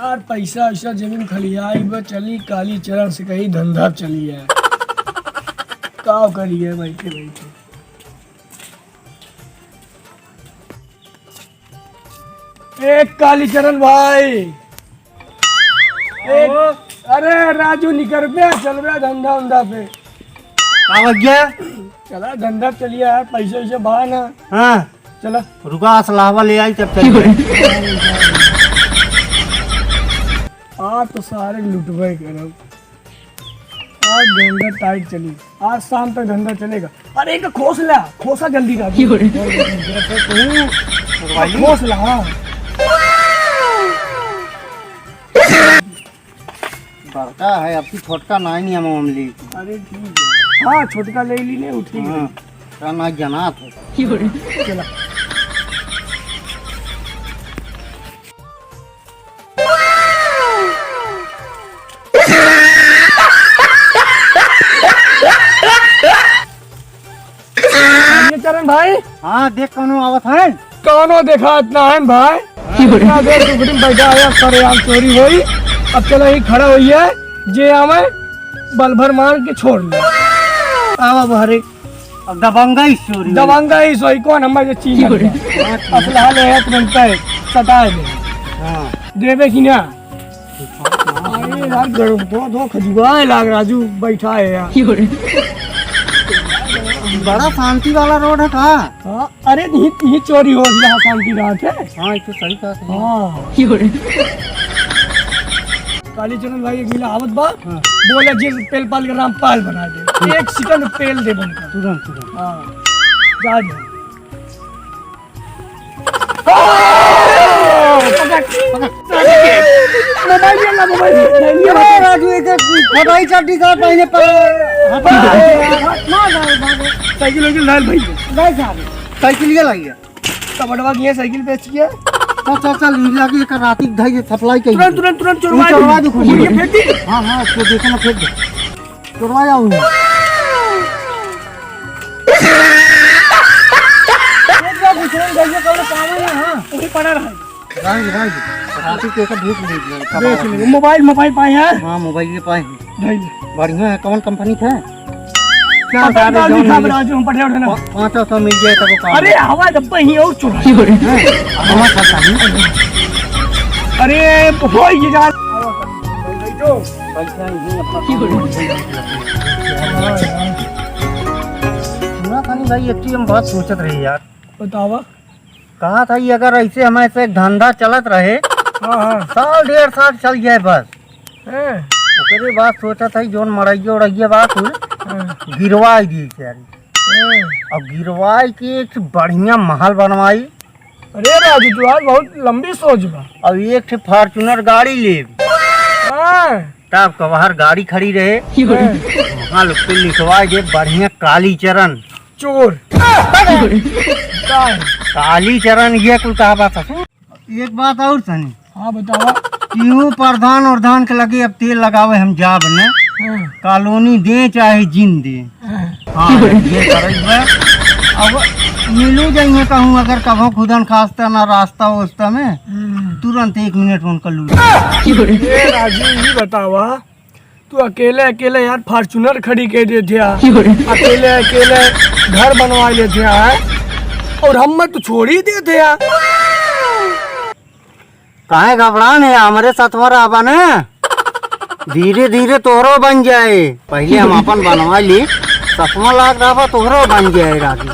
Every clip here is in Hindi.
यार पैसा ऐसा जमीन खलियाई बा चली काली चरण से कहीं धंधा चली है का करिए बैठे बैठे। एक काली चरण भाई एक, अरे राजू निकल पे चल रहा धंधा उंधा पे गया चला धंधा चलिए यार पैसे वैसे बहा ना। हाँ चला रुका सलाहवा ले आई तब चल आज तो सारे लुटवाई करब। आज धंधा टाइट चली आज शाम तक धंधा चलेगा। अरे एक खोसला खोसा जल्दी का खोसला। हाँ बड़का है अब छोटका नहीं है मामली। अरे ठीक है हाँ छोटका ले ली ने उठी। हाँ ना जना थे चला चरण भाई। हाँ देख कौन आवत है कौनो देखा इतना है भाई इतना देर टुकड़ी में बैठा आया सर आम चोरी हुई। अब चलो ही खड़ा हुई है जे हमें बल भर मार के छोड़ ले आवा बहरे अब दबंगा ही चोरी दबंगा ही सोई कौन हमारे चीज असला ले है तुरंत सटा दे। हाँ देवे की ना अरे यार गड़ो दो खजुआ लाग राजू बैठा है यार। बड़ा शांति वाला रोड है कहा। हाँ अरे नहीं चोरी हो यहाँ शांति रात है। हाँ तो सही कहा। हाँ काली चरण भाई एक मिला आवत बा। हाँ। बोले जी पेल पाल के रामपाल बना दे एक सेकंड पेल दे बनकर तुरंत तुरंत। हाँ जा दे मोबाइल चड्डी का पहले साइकिल वाइकिल डाल भाई साइकिल ये लाइए कबड़वा की साइकिल बेच के चल चल लीला की एक राती धाई सप्लाई कर तुरंत तुरंत तुरंत चुरवा दो ये फेंक दी। हाँ हाँ तो देखो ना फेंक दो चुरवा जाऊँ मोबाइल मोबाइल पाए हैं। हाँ मोबाइल पाए बढ़िया है कौन कंपनी था क्या राजू हम पढ़े उठे 500 मिल जाए तब। अरे हवा डब्बा ही और चुरा अरे हो ये जा भाई एक्चुअली हम बहुत सोचत रहे यार। बतावा कहा था ये अगर ऐसे हमारे से धंधा चलत रहे साल 1.5 साल चल जाए बस ओकरे बाद सोचा था जोन मरैया उड़ैया बात गिरवाई दी सारी अब गिरवाई के एक बढ़िया महल बनवाई। अरे राजू तू आज बहुत लंबी सोच बा। अब एक फॉर्चूनर गाड़ी ले तब कबार गाड़ी खड़ी रहे वहाँ लोग पे लिखवाए दे बढ़िया काली चरण चोर काली चरण ये कुल कहा बात है। एक बात और सनी। हाँ बतावा क्यों प्रधान और धान के लगे अब तेल लगावे हम जाब ने कॉलोनी दे चाहे जिन दे। हाँ ये अब मिलू जाइए कहूँ अगर कभो खुदन खास्ता ना रास्ता वास्ता में तुरंत 1 मिनट उनका लू। राजू ये बतावा तू अकेले अकेले यार फॉर्चूनर खड़ी कर देते अकेले अकेले घर बनवा लेते है और हम मत छोड़ ही देते यार। काहे घबरान है हमारे साथ रहा ना धीरे धीरे तोहरो बन जाए पहले हम अपन बनवा ली 7वां लाख रहा तोहरो बन जाए राजू।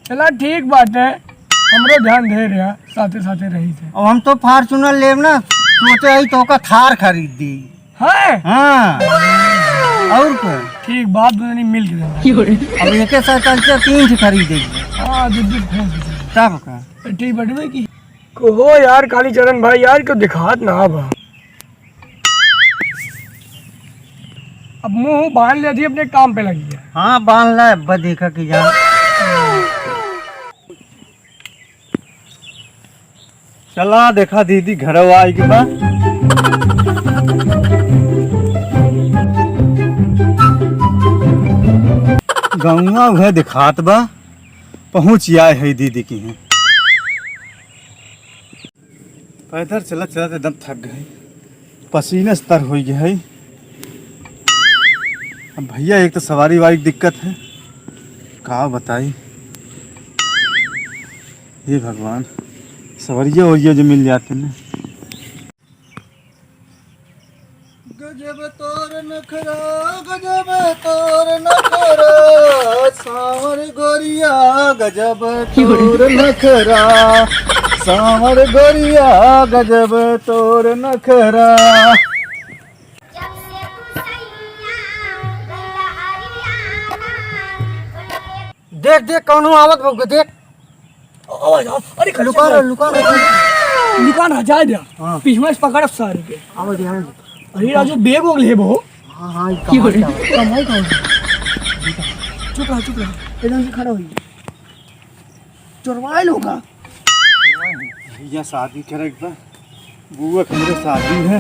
चला ठीक बात है हमरो ध्यान दे रहा साथे साथे रही थे। अब हम तो फॉर्चूनर लेब ना सोचे आई तो का थार खरीद दी है। हाँ और क्या ठीक बात नहीं मिल गई अब एक साइकिल से 3 खरीदेगी। हाँ दूध तब का ठीक बटवे की हो यार काली चरण भाई यार क्यों दिखात ना बा। अब मुंह बांध लेती अपने काम पे लगी है। हाँ बांध ला अब देखा कि जान चला देखा दीदी घर आई के बाद गौवा वह दिखात बा पहुँच आए है दीदी की हैं। पैदल चलत चलत एकदम थक गए, पसीने से तर हो गए है। अब भैया एक तो सवारी वाली दिक्कत है, का बताई। ये भगवान, सवरिया वरिया जो मिल जाते ना। गजब तोर नखरा, गजब तोर नखरा, सावर गोरिया गजब तोर नखरा, सावर गोरिया गजब तोर नखरा। देख देख कौनो आवत बा, देख। अरे लुका लुका दुकान हजा दिया हाँ। पिछवा से पकड़ सारे के। आओ ध्यान। अरे राजू बेग हो गए बो। हाँ हाँ कमाई कौन। चुप रहा एकदम से खड़ा हुई चोरवाए लोग भैया शादी करे बा, बुआ के मेरे शादी है।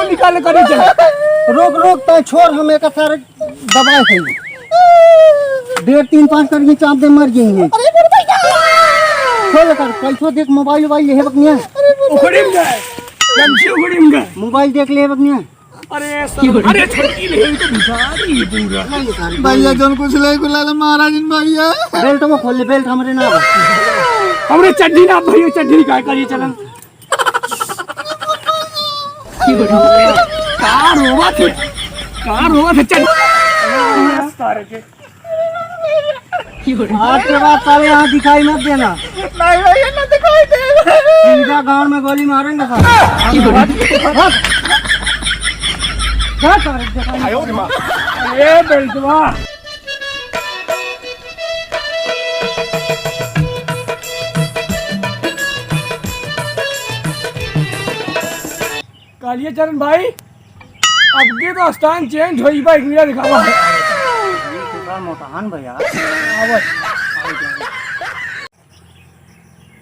निकाल कर रोक रोक तो छोड़, हम एक सारे दबाए थे 1.5 3 5 करके चाप दे मर जाएंगे। खोल कर पैसो देख, मोबाइल वाइल है बकनिया, उखड़िम गए जमशी उखड़िम गए मोबाइल देख ले बकनिया। अरे छोटी ले तो भिखारी है पूरा। भैया जन कुछ ले को लाला महाराज भैया। बेल्ट में खोल ले, बेल्ट हमरे ना हमरे चड्डी ना भैया, चड्डी काय करिए चलन कार होगा थे चड्डी सारे के। आज के बाद साले यहाँ दिखाई मत देना। नहीं भैया ना दिखाई दे, सीधा गांव में गोली मारेंगे अरे बेल्टवा कालिया चरण भाई, अब के तो स्थान चेंज होई बा, एक मिनट दिखावा मोटान भैया।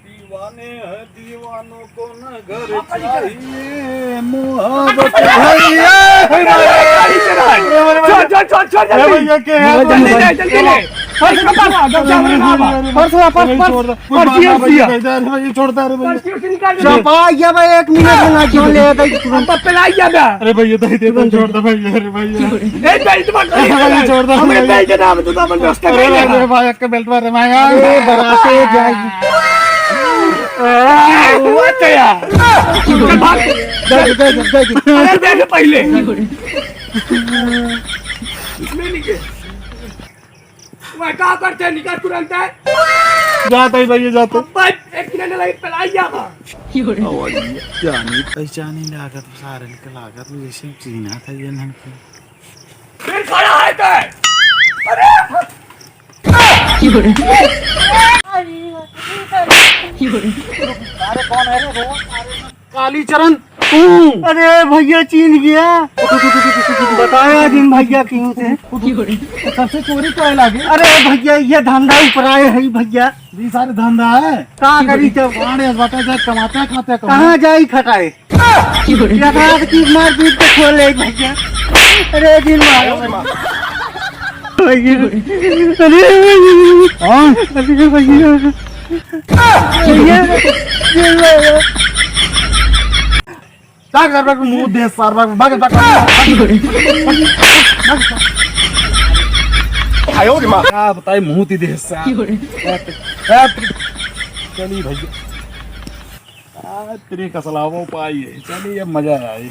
दीवाने हैं दीवानों को न घर चाहिए, मोहब्बत भैया। छोड़ भैया के हैं जल्दी ले छोड़ता रे भैया। चपाइया भाई 1 मिनट में ना क्यों ले गई तुरंत अरे भैया दही दे दो, छोड़ दो भैया। अरे भैया छोड़ दो, हमरे बेल्ट नाम तो अपन व्यवस्था कर ले। अरे भाई के बेल्ट मारे मैं बराते जाएगी। वो तो यार भाग अरे देख पहले मैं क्या करते निकाल तुरंत है जाता ही भैया जाता। बस एक मिनट लगे पलाई जावा जानी पहचानी लागत सारे के लागत में जैसे चीना था ये नन फिर खड़ा है तो अरे काली चरण तू। अरे भैया चीन गया, बताया दिन भैया क्यों थे। सबसे चोरी तो लगे। अरे भैया ये धंधा ऊपर आए है भैया, ये सारे धंधा है। कहाँ करी तो बता जाए कमाते खाते कहाँ जाई खटाए की मार पीट के खोले भैया। अरे दिन मारो मुंह दे सार क्या बताए मुंह ती दे चलिए भैया तेरे कसलावा पाई है। चलिए मजा आए।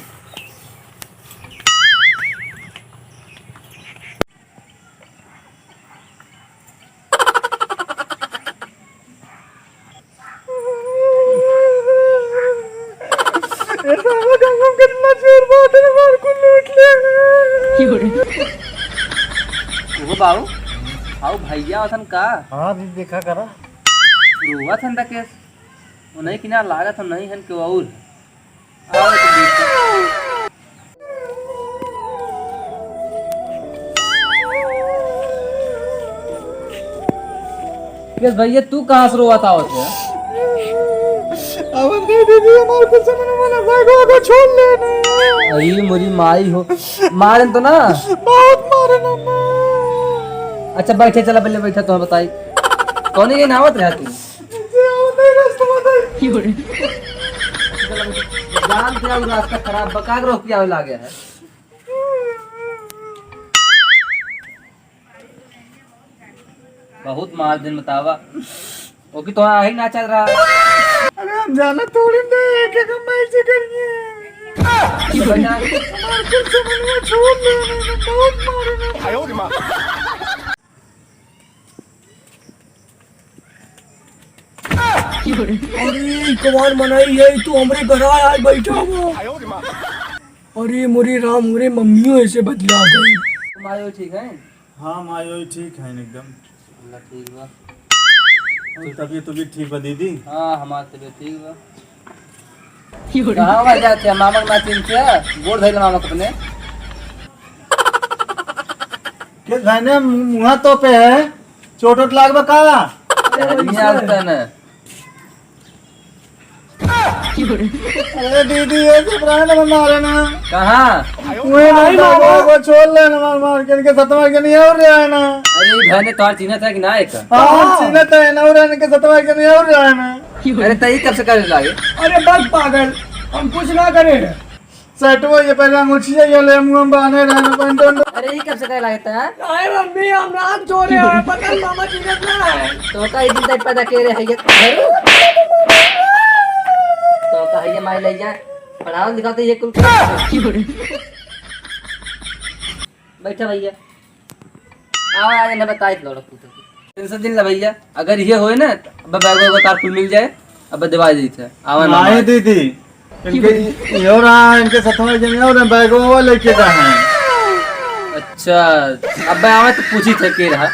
बाबू आओ भैया वसन का हाँ भी देखा करा रोवा थन दा केस उन्हीं किनार लागत हम नहीं हन के और आओ तो देखो केस भैया तू कहाँ से रोवा था होते अब दीदी हमारे कुछ समझ में वाला बैगवा को छोड़ लेने। अरे मेरी माई हो, मारे तो ना। बहुत मारे ना माँ। अच्छा बैठे, चला पहले बैठा तो बताई कौन ये नावत रहा तू? जान क्या रास्ता खराब बकाग रोक के आवे लागे है। बहुत मार दिन बतावा ओ कि तो ही ना चल रहा। अरे हम जाना थोड़ी ना एक एक कमाई से करिए। हमारे कुछ समझ में छोड़ लेने बहुत मारे ना। अरे कमान मनाई है तू हमरे घर आया बैठा हुआ। अरे मोरी राम मोरे मम्मियों ऐसे बदला गई। तुम्हारे वो ठीक है? हाँ मायो ठीक है एकदम। अल्लाह ठीक बा। तबीयत ठीक बा दीदी? हाँ हमारी तबीयत ठीक बा। कहाँ वहाँ जाते हैं मामा के नाचिन से गोड़ धैल मामा अपने किस भाई ने मुँह तो पे है चोट वोट लाग बा का? अरे दीदी ये सब रहा ना मारे ना। कहाँ? वो छोड़ लेना मार मार के इनके सतमार के नहीं और रहा है ना। अरे भाई ने तोहार चिन्ह था कि ना एक? हाँ सीना तो है ना और इनके सतमार के नहीं और रहा है ना। अरे तई कब से कर लागे? अरे बस पागल हम कुछ ना करें। सेट वो ये पहले अंगूठिया ये ले मुंह में बांधे रहना पेंटो। अरे ये कब से कर लागे था? अरे मम्मी हम रात सो रहे हैं पता मामा जी ने ना है तो का इतनी टाइप पैदा के रहे है तो का है माई ले जा पढ़ाओ दिखाते ये कुल बैठा भैया आओ आगे ना बताई लो टेंशन दिन ला भैया अगर ये होए ना अब बैग को तार कुल मिल जाए अब दवा दी थे आवा ना नहीं दीदी इनके ये रहा इनके सतमार के नहीं और बैग वो लेके जा है। अच्छा अब मैं आवे तो पूछी थे के रहा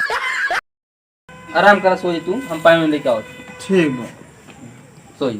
आराम कर सोई तू हम पानी में लेके आओ ठीक है सोई